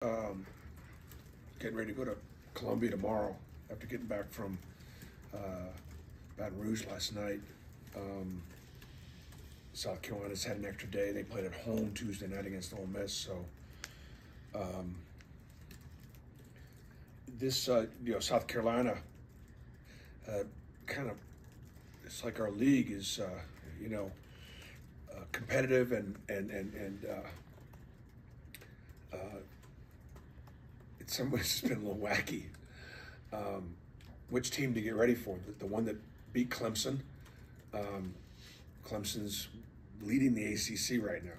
Um, Getting ready to go to Columbia tomorrow after getting back from Baton Rouge last night. South Carolina's had an extra day. They played at home Tuesday night against Ole Miss. So South Carolina kind of, it's like our league is, competitive and in some ways it's been a little wacky. Which team to get ready for? The one that beat Clemson. Clemson's leading the ACC right now.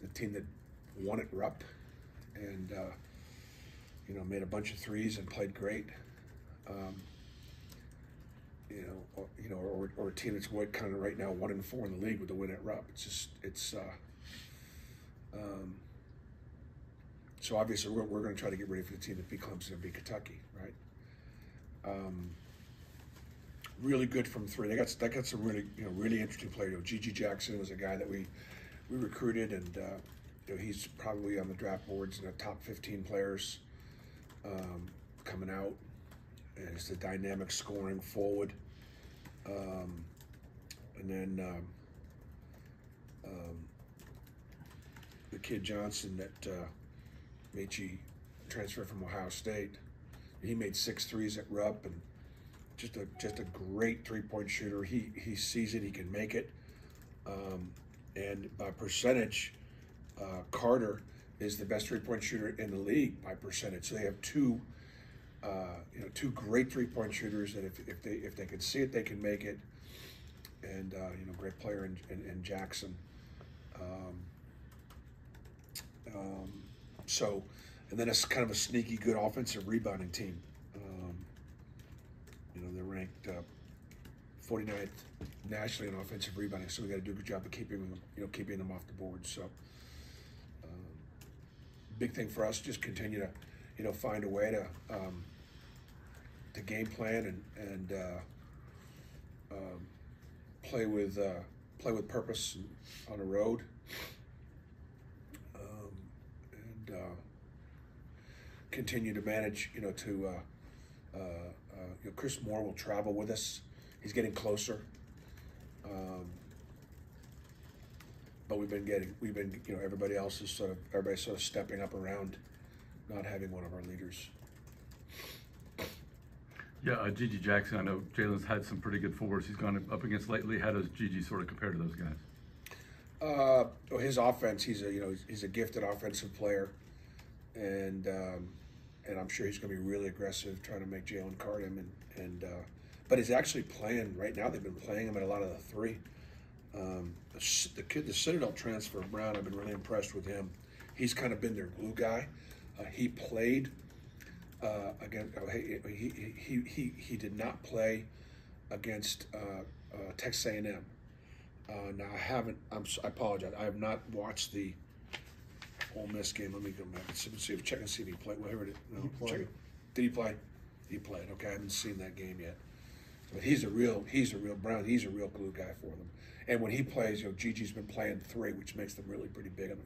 The team that won at Rupp and made a bunch of threes and played great. Or a team that's kind of right now 1-4 in the league with the win at Rupp. So obviously we're going to try to get ready for the team that beat Clemson and beat Kentucky, right? Really good from three. They got some really interesting players. Gigi Jackson was a guy that we recruited, and he's probably on the draft boards in the top 15 players coming out. And it's a dynamic scoring forward. And then the kid Johnson that Meechie transferred from Ohio State. He made 6 threes at Rupp, and just a great three-point shooter. He sees it, he can make it. And by percentage, Carter is the best three-point shooter in the league by percentage. So they have two great three-point shooters that if they can see it, they can make it. And great player in Jackson. And then it's kind of a sneaky good offensive rebounding team. They're ranked 49th nationally in offensive rebounding, so we got to do a good job of keeping them off the board. So, big thing for us, just continue to find a way to game plan and play with purpose on the road. Continue to manage, Chris Moore will travel with us. He's getting closer. But everybody's sort of stepping up around not having one of our leaders. Yeah, Gigi Jackson, I know Jalen's had some pretty good forwards he's gone up against lately. How does Gigi sort of compare to those guys? His offense, he's a gifted offensive player, and I'm sure he's going to be really aggressive trying to make Jalen guard him. But he's actually playing right now. They've been playing him at a lot of the three. The Citadel transfer, Brown, I've been really impressed with him. He's kind of been their glue guy. He played against. He did not play against Texas A&M. Now I apologize. I have not watched the Ole Miss game. Let me go back and see if he played. Whatever it is. No, he played. Did he play? He played. Okay, I haven't seen that game yet. But he's a real Brown. He's a real glue guy for them. And when he plays, Gigi's been playing three, which makes them really pretty big on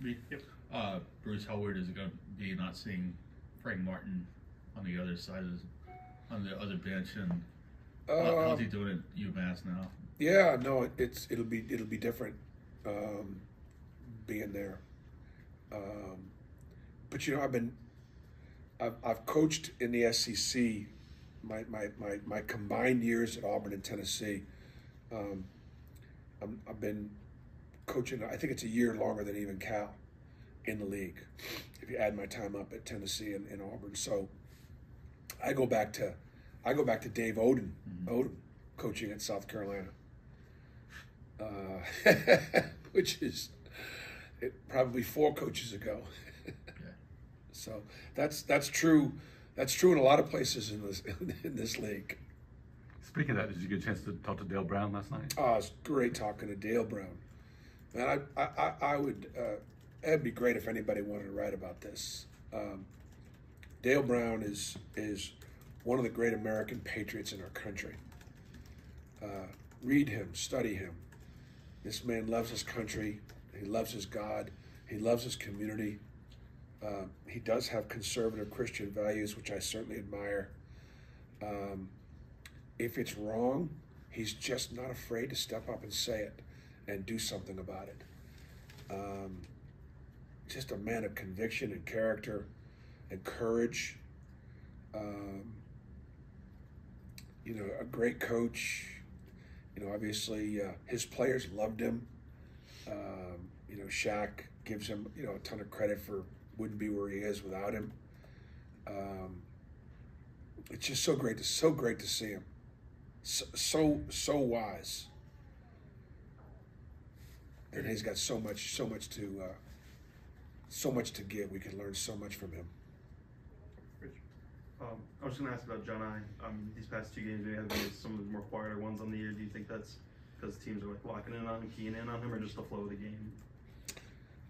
him. Yep. Bruce, how weird is it going to be not seeing Frank Martin on the other side on the other bench, and how's he doing at UMass now? Yeah, no, it'll be different being there. But I've coached in the SEC. My combined years at Auburn and Tennessee. I've been coaching. I think it's a year longer than even Cal in the league, if you add my time up at Tennessee and Auburn. So I go back to Dave Oden, coaching at South Carolina, which is probably 4 coaches ago. So that's true. That's true in a lot of places in this league. Speaking of that, did you get a chance to talk to Dale Brown last night? Oh, it's great talking to Dale Brown. Man, I would. It'd be great if anybody wanted to write about this. Dale Brown is one of the great American patriots in our country. Read him, study him. This man loves his country. He loves his God. He loves his community. He does have conservative Christian values, which I certainly admire. If it's wrong, he's just not afraid to step up and say it and do something about it. Just a man of conviction and character and courage. A great coach. Obviously his players loved him. Shaq gives him, a ton of credit for wouldn't be where he is without him. It's just so great to see him. So wise. And he's got so much to give. We can learn so much from him. I was going to ask about John I. These past 2 games, we have been some of the more quieter ones on the year. Do you think that's because teams are locking in on him, keying in on him, or just the flow of the game?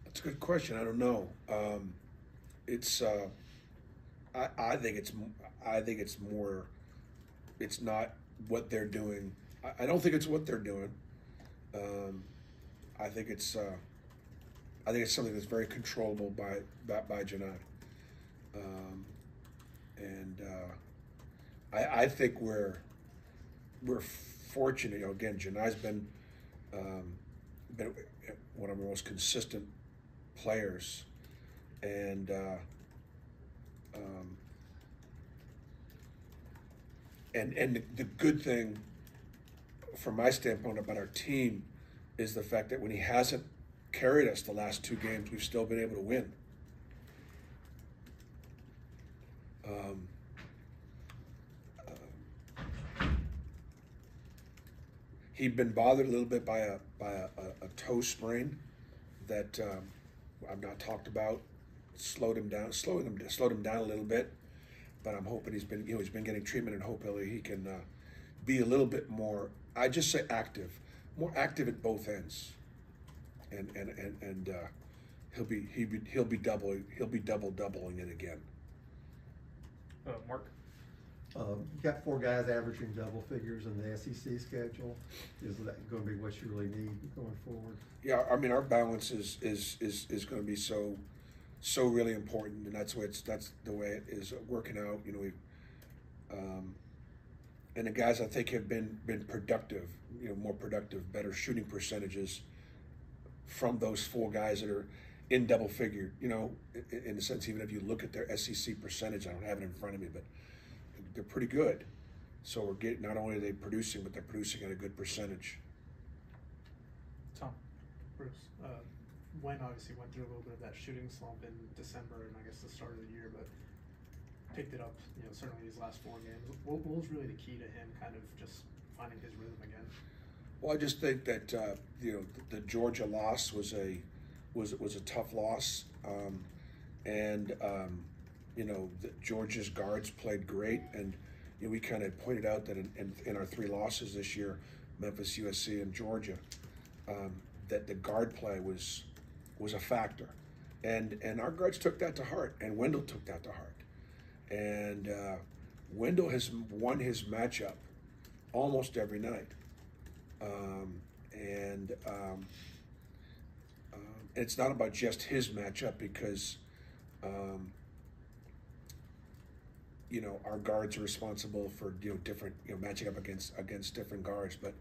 That's a good question. I don't know. I think it's more. It's not what they're doing. I don't think it's what they're doing. I think it's something that's very controllable by Janai. I think we're fortunate. Again, Janai's been one of our most consistent players, and the good thing from my standpoint about our team is the fact that when he hasn't carried us the last 2 games, we've still been able to win. He'd been bothered a little bit by a toe sprain that I've not talked about. Slowed him down a little bit. But I'm hoping he's been getting treatment, and hopefully he can be a little bit more. I just say more active at both ends, and he'll be doubling it again. Mark? You got 4 guys averaging double figures in the SEC schedule. Is that going to be what you really need going forward? Yeah, I mean our balance is going to be so really important, and that's the way it is working out. And the guys I think have been productive, more productive, better shooting percentages from those 4 guys that are in double figure. In the sense, even if you look at their SEC percentage, I don't have it in front of me, but they're pretty good. So we're getting, not only are they producing, but they're producing at a good percentage. Tom, Bruce, Wen obviously went through a little bit of that shooting slump in December and I guess the start of the year, but picked it up, certainly these last 4 games. What was really the key to him kind of just finding his rhythm again? Well, I just think that the Georgia loss was a tough loss, Georgia's guards played great, and we kind of pointed out that in our 3 losses this year, Memphis, USC, and Georgia, that the guard play was a factor, and our guards took that to heart, and Wendell took that to heart, and Wendell has won his matchup almost every night, and it's not about just his matchup because. Our guards are responsible for different matching up against different guards. But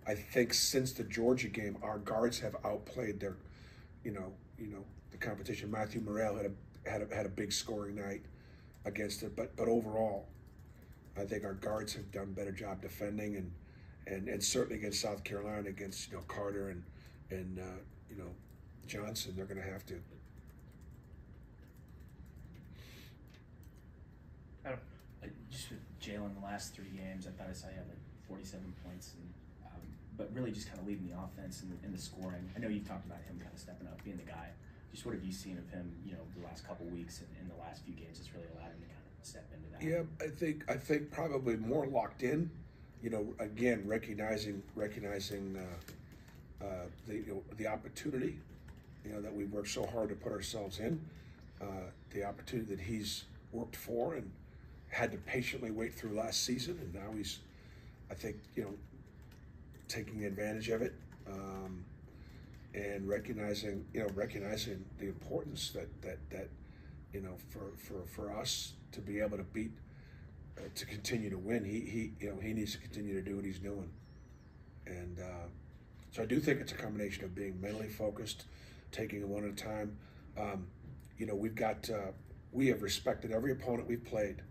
I think since the Georgia game, our guards have outplayed their, the competition. Matthew Morrell had a big scoring night against it. But overall, I think our guards have done a better job defending and certainly against South Carolina, against Carter and Johnson, they're going to have to. Just with Jalen, the last 3 games, I thought I saw you had 47 points, but really just kind of leading the offense and the scoring. I know you've talked about him kind of stepping up, being the guy. Just what have you seen of him, the last couple weeks and in the last few games that's really allowed him to kind of step into that? Yeah, I think probably more locked in. Again, recognizing the opportunity, that we've worked so hard to put ourselves in, the opportunity that he's worked for and had to patiently wait through last season, and now he's, I think, taking advantage of it. and recognizing the importance that for us to be able to beat, to continue to win, he needs to continue to do what he's doing, and so I do think it's a combination of being mentally focused, taking it one at a time. We have respected every opponent we've played,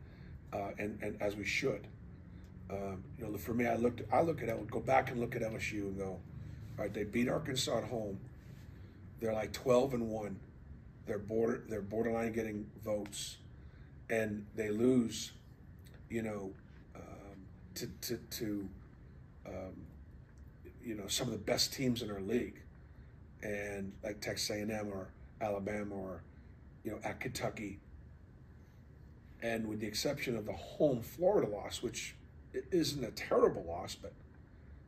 and as we should. For me, I look at go back and look at LSU and go, all right, they beat Arkansas at home. They're like 12-1. They're borderline getting votes, and they lose, to some of the best teams in our league, and like Texas A&M or Alabama or at Kentucky. And with the exception of the home Florida loss, which isn't a terrible loss, but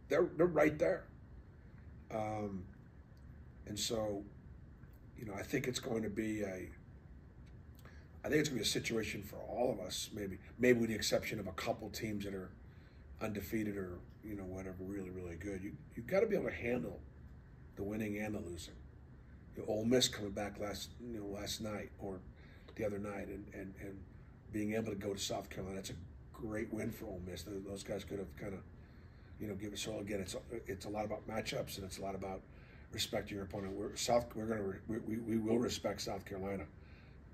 they're right there. And so, I think it's going to be a situation for all of us, maybe with the exception of a couple teams that are undefeated or whatever, really, really good. You've got to be able to handle the winning and the losing. Ole Miss coming back last night or the other night, and being able to go to South Carolina, that's a great win for Ole Miss. Those guys could have kind of, give it. So again, it's a lot about matchups, and it's a lot about respecting your opponent. We will respect South Carolina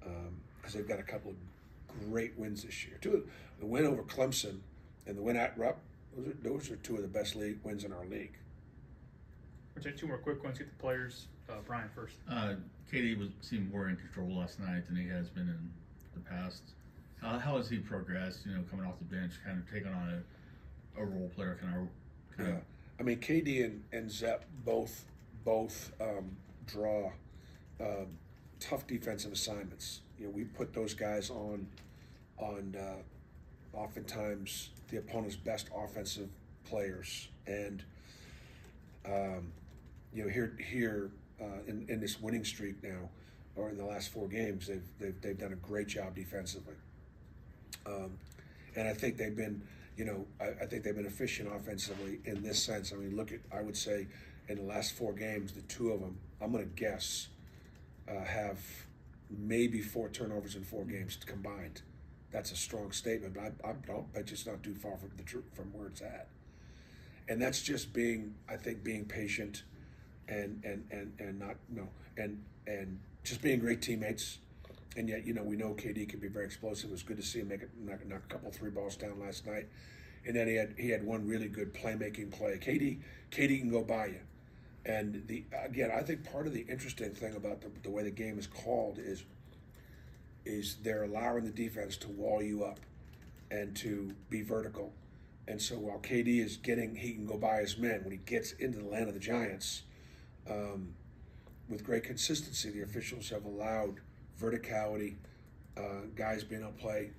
because they've got a couple of great wins this year. The win over Clemson and the win at Rupp, those are two of the best wins in our league. We'll take two more quick ones. Get the players. Brian first. KD seemed more in control last night than he has been in the past. How has he progressed? Coming off the bench, kind of taking on a role player kind of. I mean, KD and Zepp both draw tough defensive assignments. We put those guys on oftentimes the opponent's best offensive players, and here in this winning streak now, or in the last 4 games, they've done a great job defensively, and I think they've been efficient offensively in this sense. I mean, I would say in the last 4 games, the 2 of them, I'm going to guess, have maybe 4 turnovers in 4 games combined. That's a strong statement, but I bet it's not too far from where it's at. And that's just being patient and just being great teammates. And yet, we know KD can be very explosive. It was good to see him knock a couple 3 balls down last night. And then he had one really good playmaking play. KD can go by you. And I think part of the interesting thing about the way the game is called is they're allowing the defense to wall you up and to be vertical. And so while KD he can go by his men, when he gets into the land of the Giants, with great consistency, the officials have allowed verticality, guys being able to play,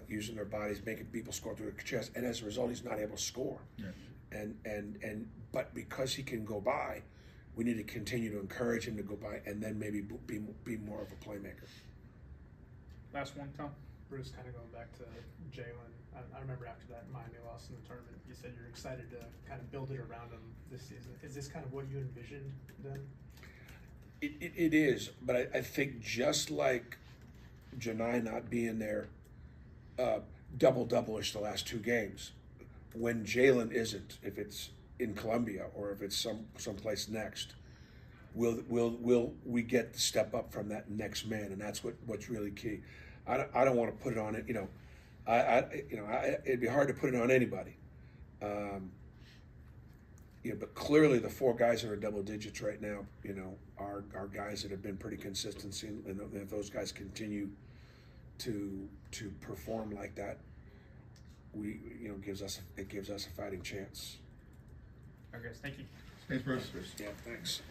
using their bodies, making people score through the chest, and as a result, he's not able to score. Yeah. But because he can go by, we need to continue to encourage him to go by, and then maybe be more of a playmaker. Last one, Tom. Bruce, kind of going back to Jalen, I remember after that Miami loss in the tournament, you said you're excited to kind of build it around him this season. Is this kind of what you envisioned then? It is, but I think just like Janai not being there, double-ish the last 2 games, when Jalen isn't, if it's in Columbia or if it's someplace next, will we get the step up from that next man, and that's what's really key. I don't want to put it on it. It'd be hard to put it on anybody. But clearly the 4 guys that are double digits right now, are guys that have been pretty consistent. And if those guys continue to perform like that, it gives us a fighting chance. Okay, thank you. Thanks, Bruce. Yeah, thanks.